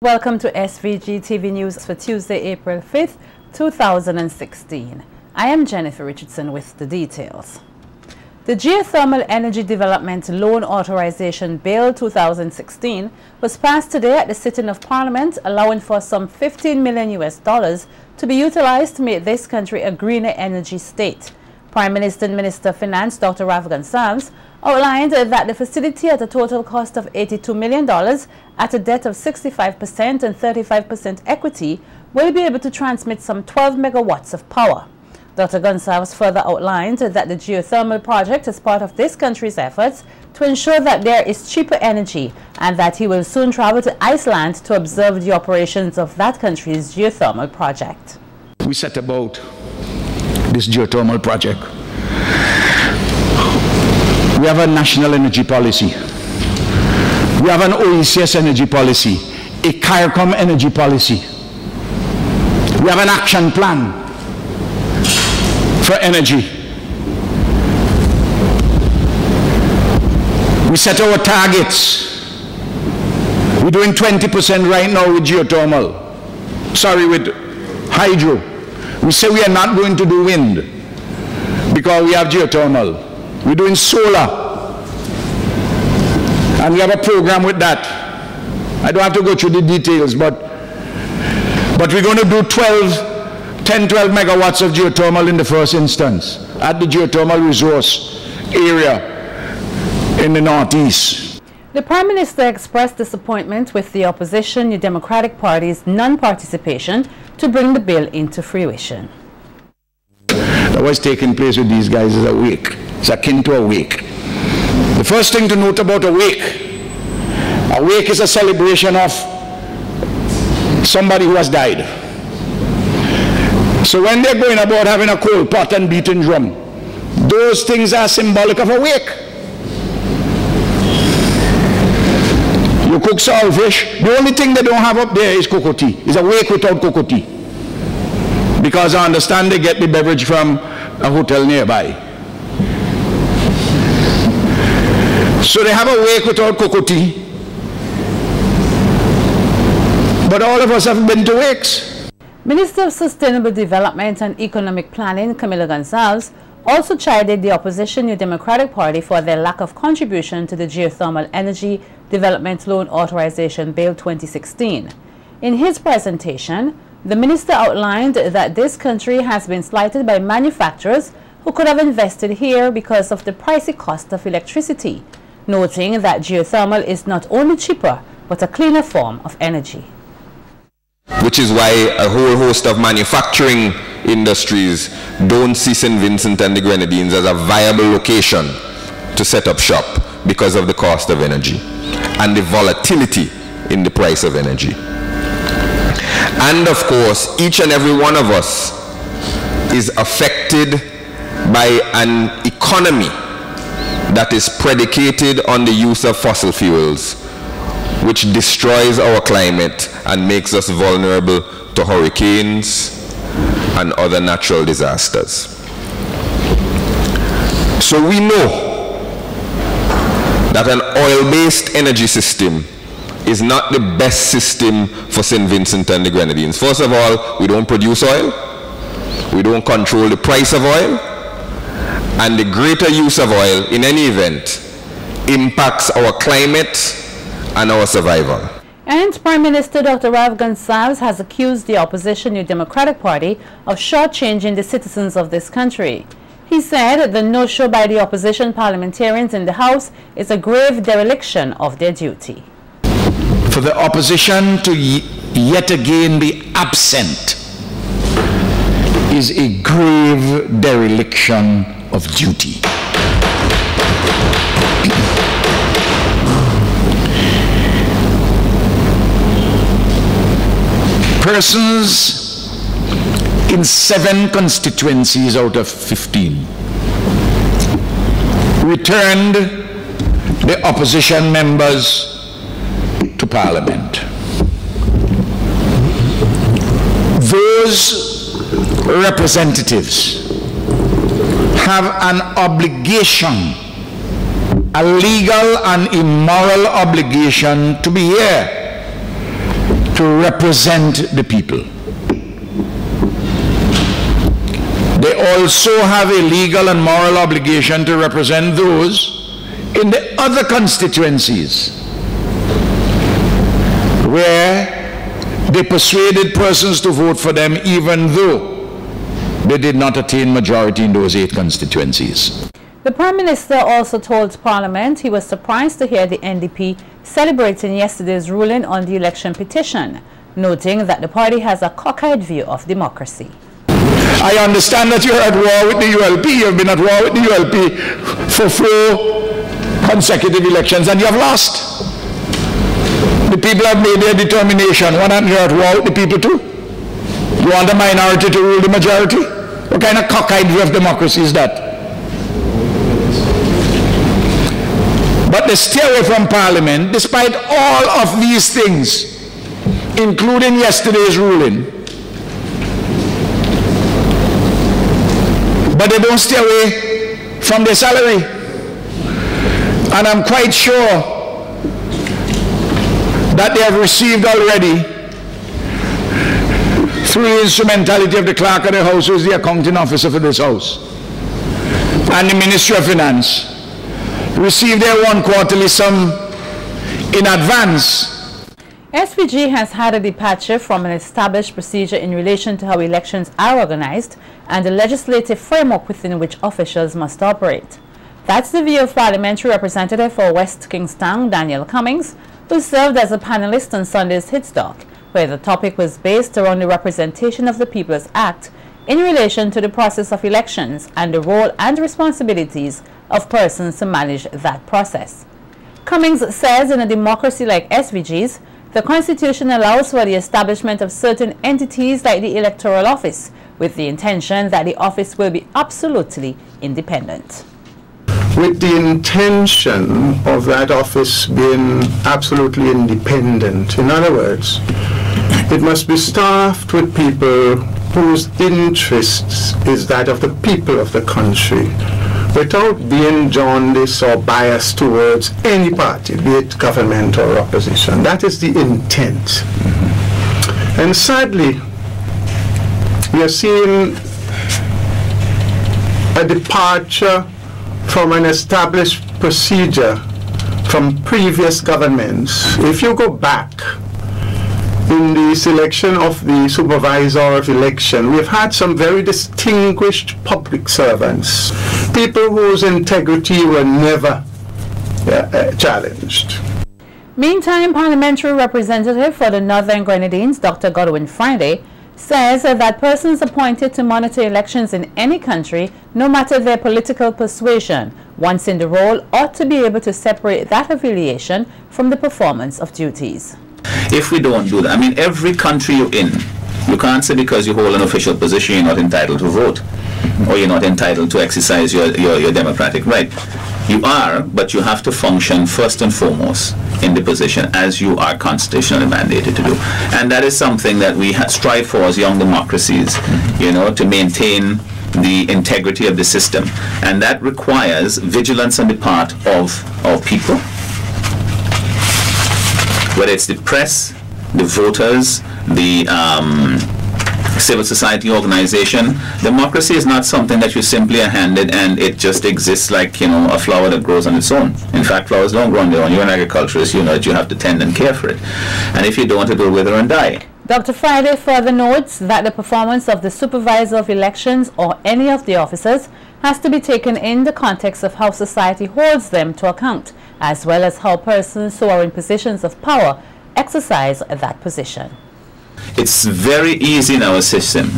Welcome to SVG-TV News for Tuesday, April 5th, 2016. I am Jennifer Richardson with the details. The Geothermal Energy Development Loan Authorization Bill 2016 was passed today at the sitting of Parliament, allowing for some $15 million to be utilized to make this country a greener energy state. Prime Minister and Minister of Finance Dr. Gonsalves outlined that the facility, at a total cost of $82 million at a debt of 65% and 35% equity, will be able to transmit some 12 megawatts of power. Dr. Gonsalves further outlined that the geothermal project is part of this country's efforts to ensure that there is cheaper energy, and that he will soon travel to Iceland to observe the operations of that country's geothermal project. We set about this geothermal project. We have a national energy policy. We have an OECS energy policy, a CARICOM energy policy. We have an action plan for energy. We set our targets. We're doing 20% right now with geothermal. Sorry, with hydro. We say we are not going to do wind because we have geothermal. We're doing solar. And we have a program with that. I don't have to go through the details, but we're going to do 10, 12 megawatts of geothermal in the first instance at the geothermal resource area in the Northeast. The Prime Minister expressed disappointment with the opposition New Democratic Party's non-participation to bring the bill into fruition. That was taking place with these guys is a wake. It's akin to a wake. The first thing to note about a wake is a celebration of somebody who has died. So when they're going about having a coal pot and beating drum, those things are symbolic of a wake. You cook saltfish, the only thing they don't have up there is cocoa tea. It's a wake without cocoa tea. Because I understand they get the beverage from a hotel nearby. So they have a wake without cocoa tea. But all of us have been to wakes. Minister of Sustainable Development and Economic Planning, Camila Gonsalves, also chided the opposition New Democratic Party for their lack of contribution to the Geothermal Energy Development Loan Authorization Bill 2016. In his presentation, the minister outlined that this country has been slighted by manufacturers who could have invested here because of the pricey cost of electricity, noting that geothermal is not only cheaper, but a cleaner form of energy. Which is why a whole host of manufacturing industries don't see St. Vincent and the Grenadines as a viable location to set up shop because of the cost of energy and the volatility in the price of energy. And of course, each and every one of us is affected by an economy that is predicated on the use of fossil fuels, which destroys our climate and makes us vulnerable to hurricanes and other natural disasters. So we know that an oil-based energy system is not the best system for St. Vincent and the Grenadines. First of all, we don't produce oil, we don't control the price of oil, and the greater use of oil in any event impacts our climate and our survival. And Prime Minister Dr. Gonsalves has accused the opposition New Democratic Party of shortchanging the citizens of this country. He said the no-show by the opposition parliamentarians in the House is a grave dereliction of their duty. For the opposition to yet again be absent is a grave dereliction of duty. Persons in 7 constituencies out of 15 returned the opposition members to Parliament. Those representatives have an obligation, a legal and immoral obligation to be here to represent the people. They also have a legal and moral obligation to represent those in the other constituencies where they persuaded persons to vote for them even though they did not attain majority in those 8 constituencies. The Prime Minister also told Parliament he was surprised to hear the NDP celebrating yesterday's ruling on the election petition, noting that the party has a cockeyed view of democracy. I understand that you're at war with the ULP. You've been at war with the ULP for 4 consecutive elections and you have lost. The people have made their determination. Why not you're at war with the people too? You want the minority to rule the majority? What kind of cockeyed view of democracy is that? But they stay away from Parliament despite all of these things, including yesterday's ruling. But they don't stay away from their salary. And I'm quite sure that they have received already, through the instrumentality of the clerk of the house, who is the accounting officer for this house, and the Ministry of Finance, received their 1 quarterly sum in advance. SVG has had a departure from an established procedure in relation to how elections are organized and the legislative framework within which officials must operate. That's the view of Parliamentary Representative for West Kingstown, Daniel Cummings, who served as a panelist on Sunday's Hits Talk, where the topic was based around the representation of the People's Act in relation to the process of elections and the role and responsibilities of persons to manage that process. Cummings says in a democracy like SVG's, the Constitution allows for the establishment of certain entities like the Electoral Office, with the intention that the office will be absolutely independent. With the intention of that office being absolutely independent. In other words, it must be staffed with people whose interests is that of the people of the country, without being jaundiced or biased towards any party, be it government or opposition. That is the intent. And sadly, we are seeing a departure from an established procedure from previous governments. If you go back in the selection of the supervisor of election, we've had some very distinguished public servants, people whose integrity were never challenged. Meantime, Parliamentary Representative for the Northern Grenadines, Dr. Godwin Friday, says that persons appointed to monitor elections in any country, no matter their political persuasion, once in the role, ought to be able to separate that affiliation from the performance of duties. If we don't do that, I mean, every country you're in, you can't say because you hold an official position you're not entitled to vote, or you're not entitled to exercise your democratic right. You are, but you have to function first and foremost in the position as you are constitutionally mandated to do. And that is something that we strive for as young democracies, you know, to maintain the integrity of the system. And that requires vigilance on the part of people, whether it's the press, the voters, the civil society organization. Democracy is not something that you simply are handed and it just exists like, you know, a flower that grows on its own. In fact, flowers don't grow on their own. You're an agriculturist, you know that you have to tend and care for it. And if you don't, it will wither and die. Dr. Friday further notes that the performance of the supervisor of elections or any of the officers has to be taken in the context of how society holds them to account, as well as how persons who are in positions of power exercise that position. It's very easy in our system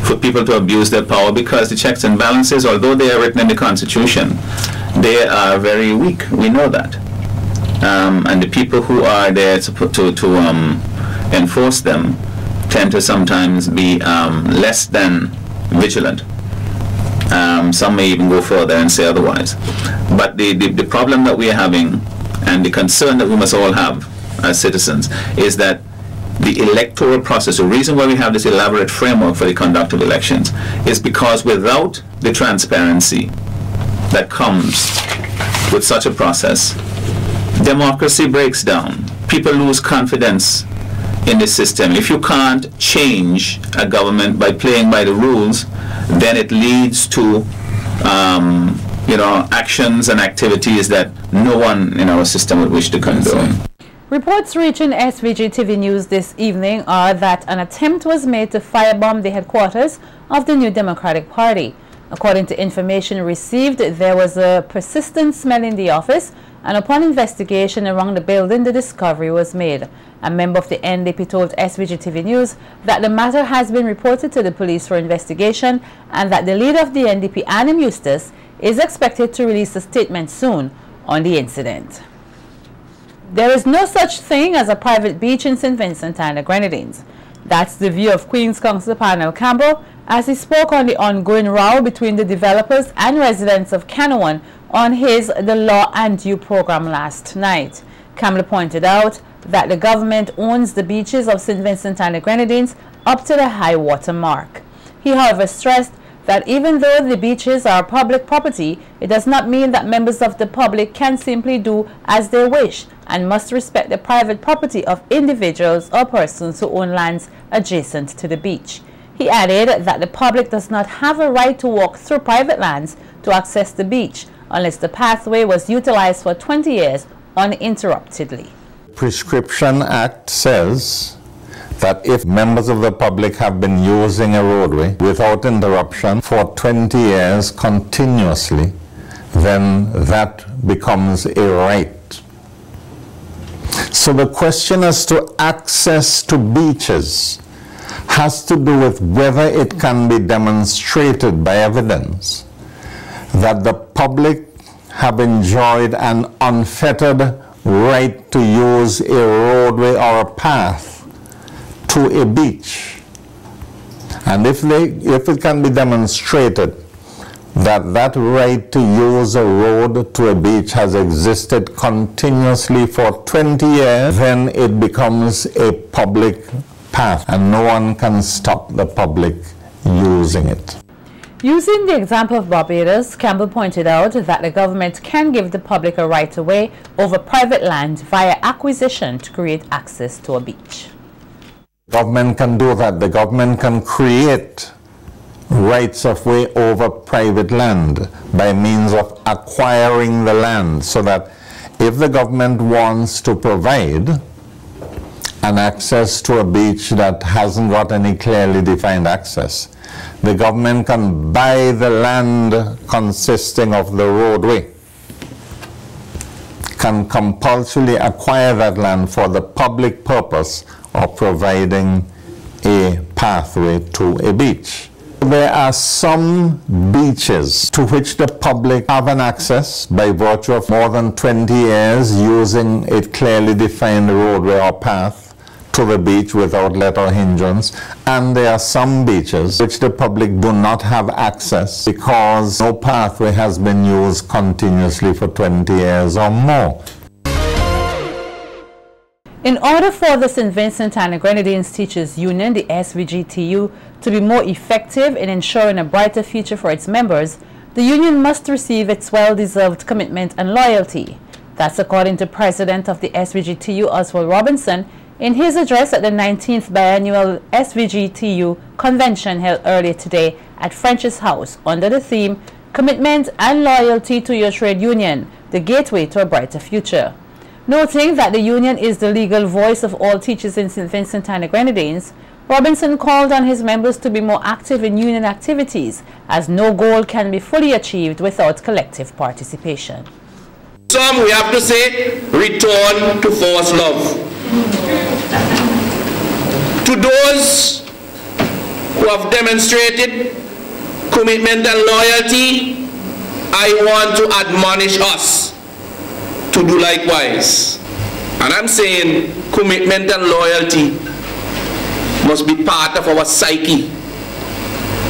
for people to abuse their power because the checks and balances, although they are written in the Constitution, they are very weak. We know that. And the people who are there to enforce them tend to sometimes be less than vigilant. Some may even go further and say otherwise. But the problem that we are having and the concern that we must all have as citizens is that the electoral process, the reason why we have this elaborate framework for the conduct of elections is because without the transparency that comes with such a process, democracy breaks down. People lose confidence in the system. If you can't change a government by playing by the rules, then it leads to actions and activities that no one in our system would wish to condone. Reports reaching SVG-TV News this evening are that an attempt was made to firebomb the headquarters of the New Democratic Party. According to information received, there was a persistent smell in the office, and upon investigation around the building, the discovery was made. A member of the NDP told SVG-TV News that the matter has been reported to the police for investigation and that the leader of the NDP, Adam Eustace, is expected to release a statement soon on the incident. There is no such thing as a private beach in St. Vincent and the Grenadines. That's the view of Queen's Counsel Parnell Campbell as he spoke on the ongoing row between the developers and residents of Canoan on his The Law and You program last night. Campbell pointed out that the government owns the beaches of St. Vincent and the Grenadines up to the high water mark. He, however, stressed that even though the beaches are public property, it does not mean that members of the public can simply do as they wish and must respect the private property of individuals or persons who own lands adjacent to the beach. He added that the public does not have a right to walk through private lands to access the beach unless the pathway was utilized for 20 years uninterruptedly. Prescription Act says that if members of the public have been using a roadway without interruption for 20 years continuously, then that becomes a right. So the question as to access to beaches has to do with whether it can be demonstrated by evidence that the public have enjoyed an unfettered right to use a roadway or a path to a beach. And if it can be demonstrated that that right to use a road to a beach has existed continuously for 20 years, then it becomes a public path and no one can stop the public using it. Using the example of Barbados, Campbell pointed out that the government can give the public a right-of-way over private land via acquisition to create access to a beach. Government can do that. The government can create rights of way over private land by means of acquiring the land, so that if the government wants to provide an access to a beach that hasn't got any clearly defined access, the government can buy the land consisting of the roadway, can compulsorily acquire that land for the public purpose of providing a pathway to a beach. There are some beaches to which the public have an access by virtue of more than 20 years using a clearly defined roadway or path to the beach without let or hindrance, and there are some beaches which the public do not have access because no pathway has been used continuously for 20 years or more. In order for the St. Vincent and the Grenadines Teachers Union, the SVG-TU, to be more effective in ensuring a brighter future for its members, the union must receive its well-deserved commitment and loyalty. That's according to President of the SVG-TU, Oswald Robinson, in his address at the 19th biannual SVG-TU convention held earlier today at French's House under the theme, Commitment and Loyalty to Your Trade Union, the Gateway to a Brighter Future. Noting that the union is the legal voice of all teachers in St. Vincent and the Grenadines, Robinson called on his members to be more active in union activities, as no goal can be fully achieved without collective participation. Some, we have to say, return to first love. To those who have demonstrated commitment and loyalty, I want to admonish us to do likewise. And I'm saying commitment and loyalty must be part of our psyche.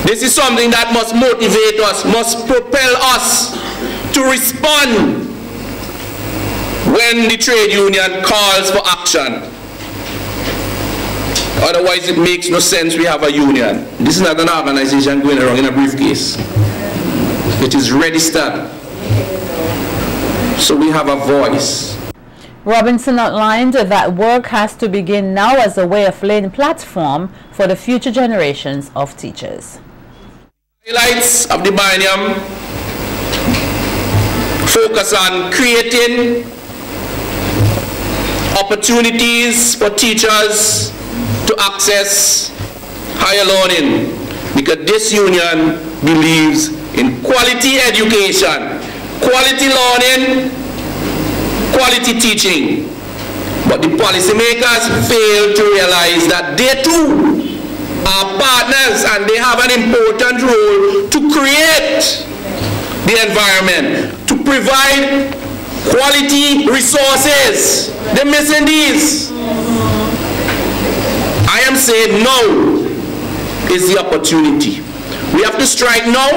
This is something that must motivate us, must propel us to respond when the trade union calls for action. Otherwise it makes no sense we have a union. This is not an organization going around in a briefcase. It is registered. So we have a voice. Robinson outlined that work has to begin now as a way of laying platform for the future generations of teachers. Highlights of the biennium focus on creating opportunities for teachers to access higher learning, because this union believes in quality education, quality learning, quality teaching. But the policymakers fail to realize that they too are partners and they have an important role to create the environment, to provide quality resources. They're missing these. I am saying now is the opportunity. We have to strike now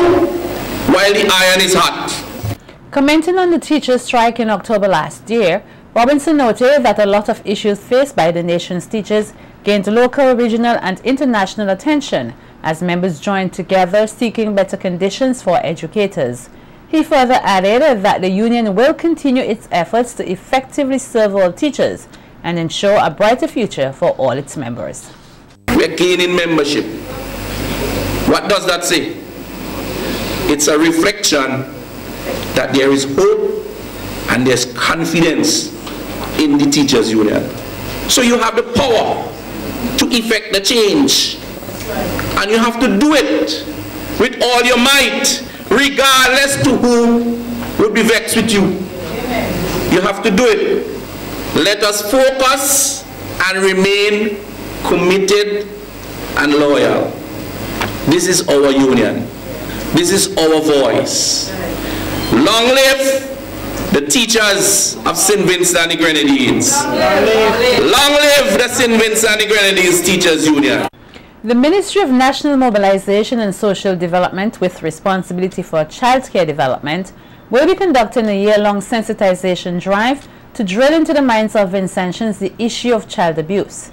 while the iron is hot. Commenting on the teachers' strike in October last year, Robinson noted that a lot of issues faced by the nation's teachers gained local, regional and international attention as members joined together seeking better conditions for educators. He further added that the union will continue its efforts to effectively serve all teachers and ensure a brighter future for all its members. We're gaining membership. What does that say? It's a reflection that there is hope and there's confidence in the teachers' union. So you have the power to effect the change, and you have to do it with all your might, regardless to who would be vexed with you. You have to do it. Let us focus and remain committed and loyal. This is our union. This is our voice. Long live the teachers of St. Vincent and the Grenadines. Long live the St. Vincent and the Grenadines Teachers Union. The Ministry of National Mobilization and Social Development, with responsibility for child care development, will be conducting a year-long sensitization drive to drill into the minds of Vincentians the issue of child abuse.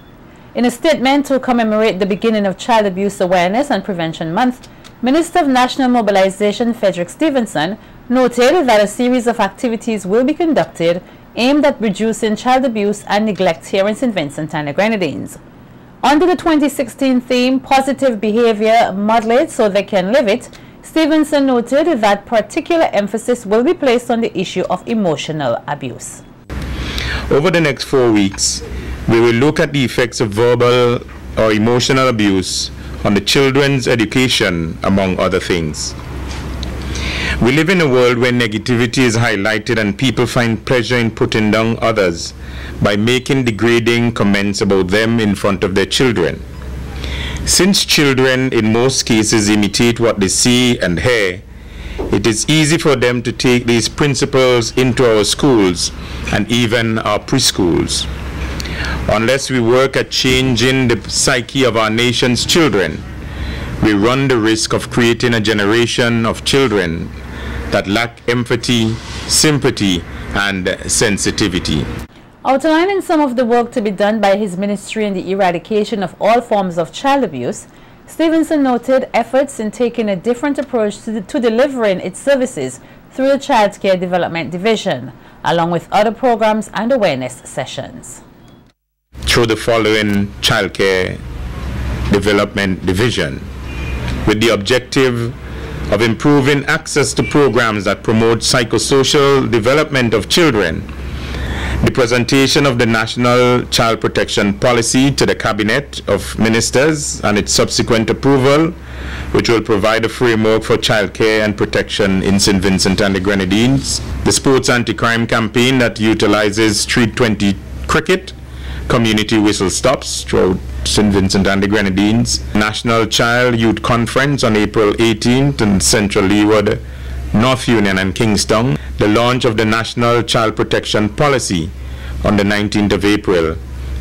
In a statement to commemorate the beginning of Child Abuse Awareness and Prevention Month, Minister of National Mobilization Frederick Stevenson noted that a series of activities will be conducted aimed at reducing child abuse and neglect here in St. Vincent and the Grenadines. Under the 2016 theme, Positive Behavior, Model It So They Can Live It, Stevenson noted that particular emphasis will be placed on the issue of emotional abuse. Over the next 4 weeks, we will look at the effects of verbal or emotional abuse on the children's education, among other things. We live in a world where negativity is highlighted and people find pleasure in putting down others by making degrading comments about them in front of their children. Since children in most cases imitate what they see and hear, it is easy for them to take these principles into our schools and even our preschools. Unless we work at changing the psyche of our nation's children, we run the risk of creating a generation of children that lack empathy, sympathy, and sensitivity. Outlining some of the work to be done by his ministry in the eradication of all forms of child abuse, Stevenson noted efforts in taking a different approach to delivering its services through the Child Care Development Division, along with other programs and awareness sessions. Through the following Child Care Development Division, with the objective of improving access to programs that promote psychosocial development of children, the presentation of the National Child Protection Policy to the Cabinet of Ministers and its subsequent approval, which will provide a framework for child care and protection in St. Vincent and the Grenadines, the Sports Anti-Crime Campaign that utilizes Street 20 cricket, community whistle stops throughout St. Vincent and the Grenadines, National Child Youth Conference on April 18th in Central Leeward, North Union and Kingston, the launch of the National Child Protection Policy on the 19th of April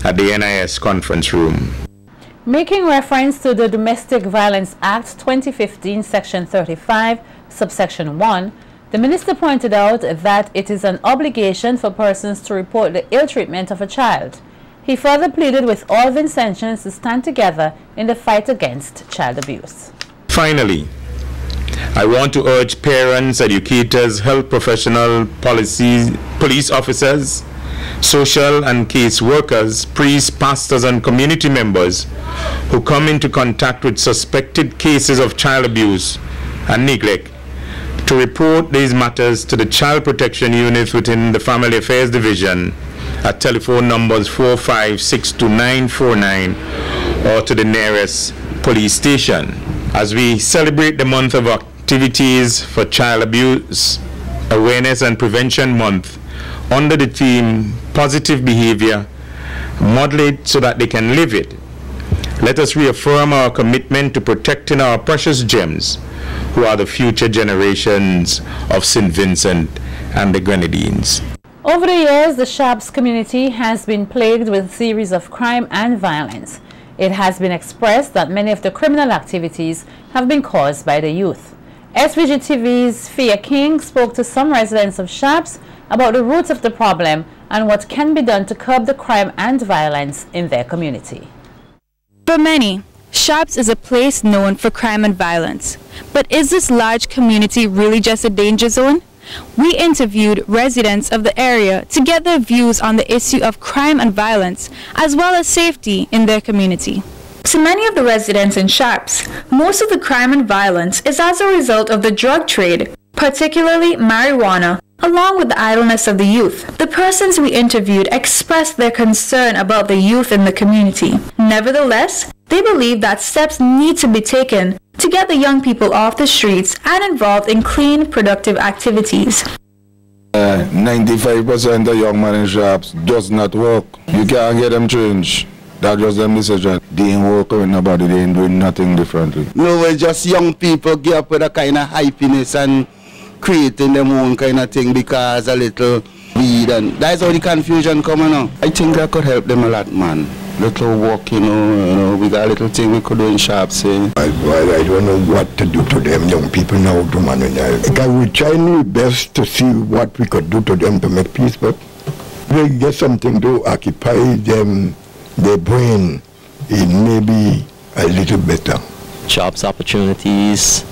at the NIS Conference Room. Making reference to the Domestic Violence Act 2015, Section 35, subsection 1, the minister pointed out that it is an obligation for persons to report the ill treatment of a child. He further pleaded with all Vincentians to stand together in the fight against child abuse. Finally, I want to urge parents, educators, health professionals, police officers, social and case workers, priests, pastors, and community members who come into contact with suspected cases of child abuse and neglect to report these matters to the Child Protection Unit within the Family Affairs Division at telephone numbers 4562949 or to the nearest police station. As we celebrate the month of activities for Child Abuse Awareness and Prevention Month under the theme Positive Behavior, model it so that they can live it. Let us reaffirm our commitment to protecting our precious gems, who are the future generations of St. Vincent and the Grenadines. Over the years, the Sharps community has been plagued with a series of crime and violence. It has been expressed that many of the criminal activities have been caused by the youth. SVG-TV's Fia King spoke to some residents of Sharps about the roots of the problem and what can be done to curb the crime and violence in their community. For many, Sharps is a place known for crime and violence. But is this large community really just a danger zone? We interviewed residents of the area to get their views on the issue of crime and violence, as well as safety in their community. To many of the residents in Sharps, most of the crime and violence is as a result of the drug trade, particularly marijuana, along with the idleness of the youth. The persons we interviewed expressed their concern about the youth in the community. Nevertheless, they believe that steps need to be taken to get the young people off the streets and involved in clean, productive activities. 95% of young men in Sharps does not work. You can't get them changed. That was them decision. They ain't working with nobody, they ain't doing nothing differently. No, it's just young people get up with a kind of hypiness and creating their own kind of thing because a little weed, and that's how the confusion coming on. I think that could help them a lot, man. Little walk, you know, we got a little thing we could do in Sharps. I don't know what to do to them young people now, to man. I would try my best to see what we could do to them to make peace, but we get something to occupy them, their brain, it may be a little better. Jobs opportunities.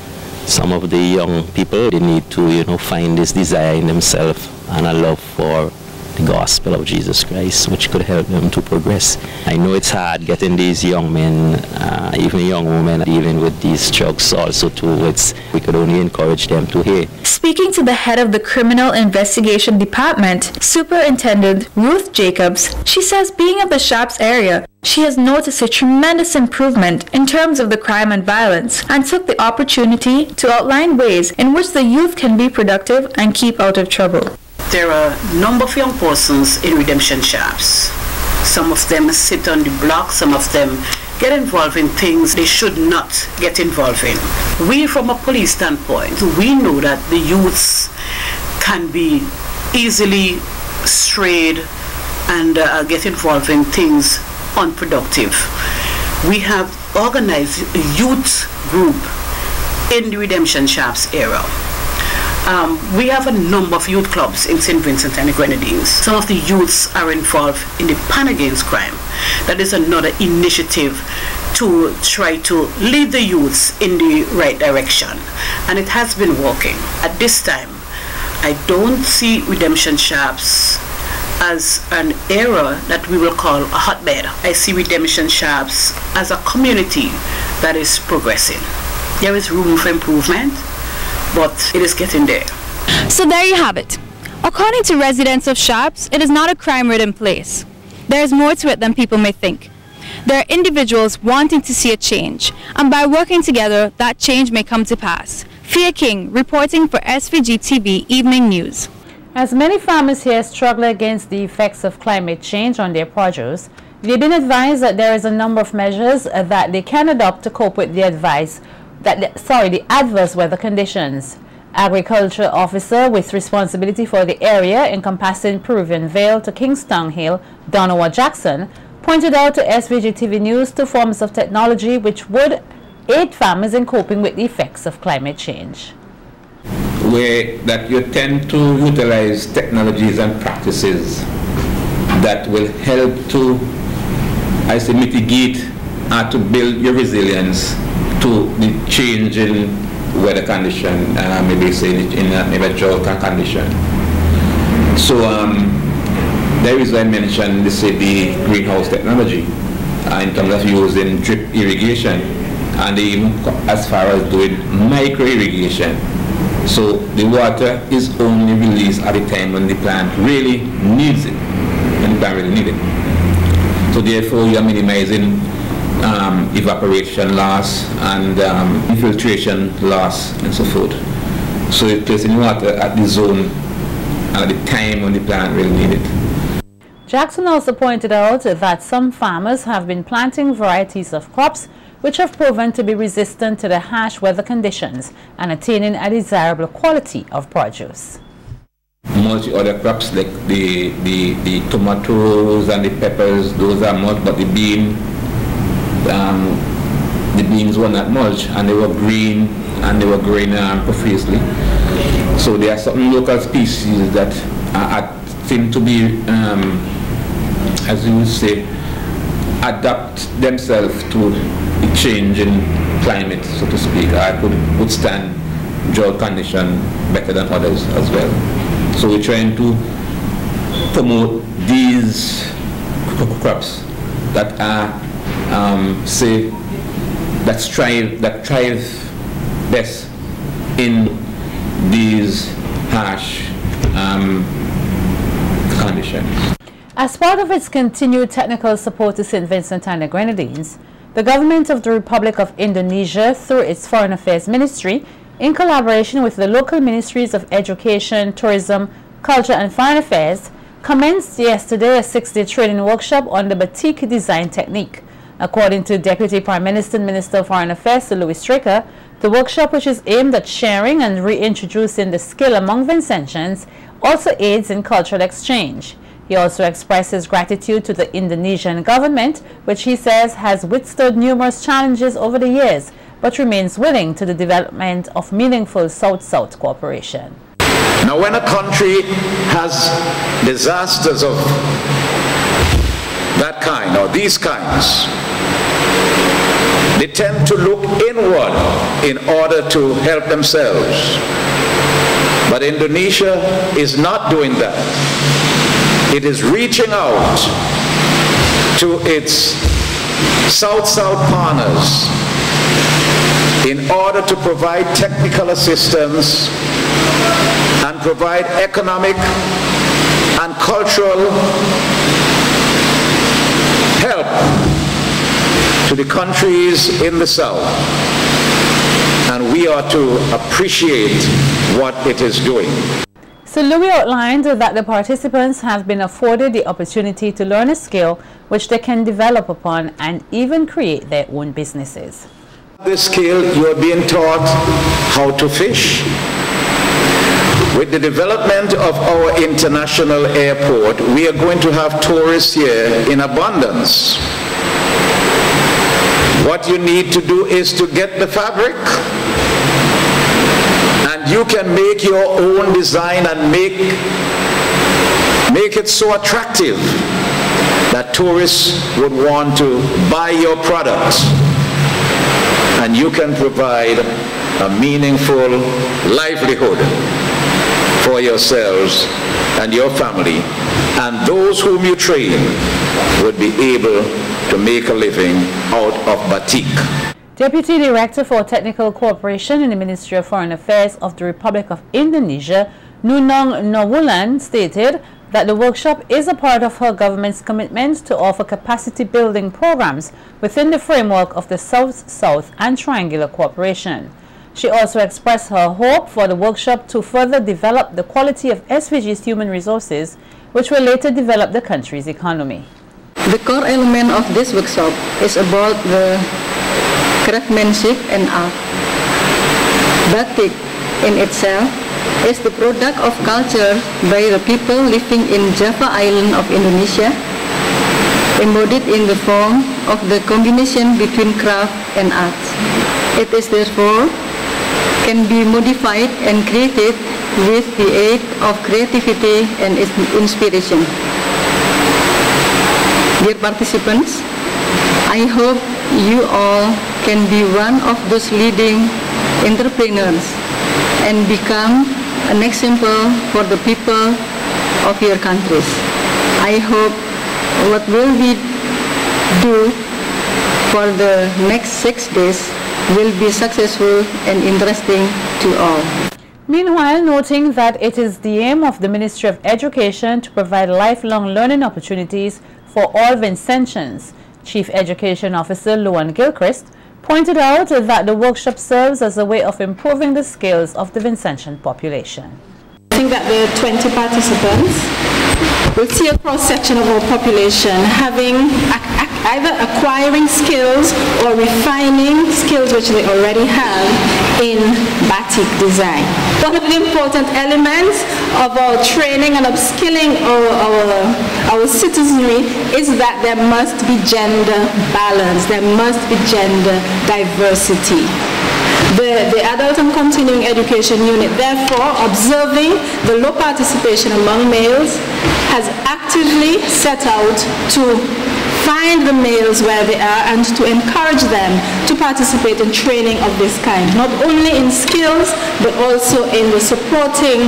Some of the young people, they need to, find this desire in themselves and a love for the gospel of Jesus Christ, which could help them to progress. I know it's hard getting these young men, even young women, dealing with these drugs also too. We could only encourage them to hear. Speaking to the head of the Criminal Investigation Department, Superintendent Ruth Jacobs, she says being of the Sharps area, she has noticed a tremendous improvement in terms of the crime and violence and took the opportunity to outline ways in which the youth can be productive and keep out of trouble. There are a number of young persons in Redemption Sharps. Some of them sit on the block, some of them get involved in things they should not get involved in. We, from a police standpoint, we know that the youths can be easily strayed and get involved in things unproductive. We have organized a youth group in the Redemption Sharps area. We have a number of youth clubs in St. Vincent and the Grenadines. Some of the youths are involved in the Pan Against Crime. That is another initiative to try to lead the youths in the right direction. And it has been working. At this time, I don't see Redemption Sharps as an area that we will call a hotbed. I see Redemption Sharps as a community that is progressing. There is room for improvement, but it is getting there. So there you have it. According to residents of Sharps, it is not a crime-ridden place. There is more to it than people may think. There are individuals wanting to see a change, and by working together, that change may come to pass. Fia King, reporting for SVG-TV Evening News. As many farmers here struggle against the effects of climate change on their produce, they've been advised that there is a number of measures that they can adopt to cope with the adverse weather conditions. Agriculture officer with responsibility for the area encompassing Peruvian Vale to Kingstown Hill, Donowa Jackson, pointed out to SVG-TV News 2 forms of technology which would aid farmers in coping with the effects of climate change. Where that you tend to utilize technologies and practices that will help to, mitigate and to build your resilience to the change in weather condition, maybe say in a drought condition. So there is, I mentioned, the greenhouse technology in terms of using drip irrigation, and even as far as doing micro irrigation. So the water is only released at the time when the plant really needs it, when the plant really needs it. So therefore you are minimizing evaporation loss and infiltration loss and so forth. So you're placing water at the zone and at the time when the plant really needs it. Jackson also pointed out that some farmers have been planting varieties of crops which have proven to be resistant to the harsh weather conditions and attaining a desirable quality of produce. Multi other crops like the tomatoes and the peppers, those are mulch, but the beans were not mulch, and they were green and they were growing profusely. So there are certain local species that seem to be, as you would say, adapt themselves to the change in climate, so to speak. I could withstand drought condition better than others as well. So we're trying to promote these crops that are, that thrive best in these harsh conditions. As part of its continued technical support to St. Vincent and the Grenadines, the government of the Republic of Indonesia, through its Foreign Affairs Ministry, in collaboration with the local ministries of Education, Tourism, Culture and Foreign Affairs, commenced yesterday a 6-day training workshop on the Batik design technique. According to Deputy Prime Minister and Minister of Foreign Affairs, Sir Louis Straker, the workshop, which is aimed at sharing and reintroducing the skill among Vincentians, also aids in cultural exchange. He also expressed his gratitude to the Indonesian government, which he says has withstood numerous challenges over the years, but remains willing to the development of meaningful South-South cooperation. Now, when a country has disasters of that kind, or these kinds, they tend to look inward in order to help themselves. But Indonesia is not doing that. It is reaching out to its South-South partners in order to provide technical assistance and provide economic and cultural help to the countries in the South. And we are to appreciate what it is doing. So Louis outlined that the participants have been afforded the opportunity to learn a skill which they can develop upon and even create their own businesses. This skill, you are being taught how to fish. With the development of our international airport, we are going to have tourists here in abundance. What you need to do is to get the fabric, and you can make your own design and make it so attractive that tourists would want to buy your products. And you can provide a meaningful livelihood for yourselves and your family, and those whom you train would be able to make a living out of batik. Deputy Director for Technical Cooperation in the Ministry of Foreign Affairs of the Republic of Indonesia, Nunung Nawulan, stated that the workshop is a part of her government's commitment to offer capacity building programs within the framework of the South-South and Triangular Cooperation. She also expressed her hope for the workshop to further develop the quality of SVG's human resources, which will later develop the country's economy. The core element of this workshop is about the craftsmanship and art. Batik in itself is the product of culture by the people living in Java Island of Indonesia, embodied in the form of the combination between craft and art. It is therefore can be modified and created with the aid of creativity and inspiration. Dear participants, I hope you all can be one of those leading entrepreneurs and become an example for the people of your countries. I hope what will we do for the next 6 days will be successful and interesting to all. Meanwhile, noting that it is the aim of the Ministry of Education to provide lifelong learning opportunities for all Vincentians, Chief Education Officer Luan Gilchrist pointed out that the workshop serves as a way of improving the skills of the Vincentian population. I think that the 20 participants will see a cross-section of our population having either acquiring skills or refining skills which they already have in batik design. One of the important elements of our training and upskilling our citizenry is that there must be gender balance, there must be gender diversity. The Adult and Continuing Education Unit, therefore, observing the low participation among males, has actively set out to find the males where they are and to encourage them to participate in training of this kind, not only in skills but also in the supporting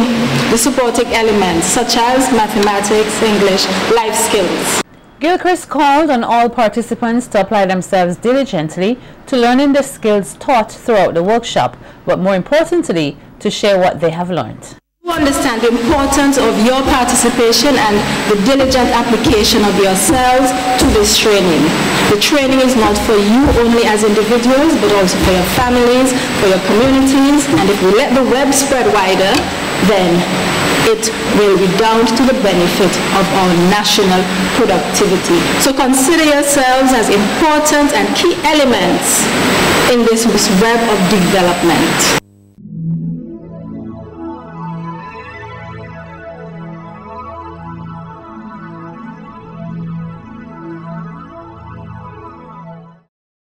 elements such as mathematics, English, life skills. Gilchrist called on all participants to apply themselves diligently to learning the skills taught throughout the workshop, but more importantly, to share what they have learned. You understand the importance of your participation and the diligent application of yourselves to this training. The training is not for you only as individuals, but also for your families, for your communities, and if we let the web spread wider, then it will redound to the benefit of our national productivity. So consider yourselves as important and key elements in this web of development.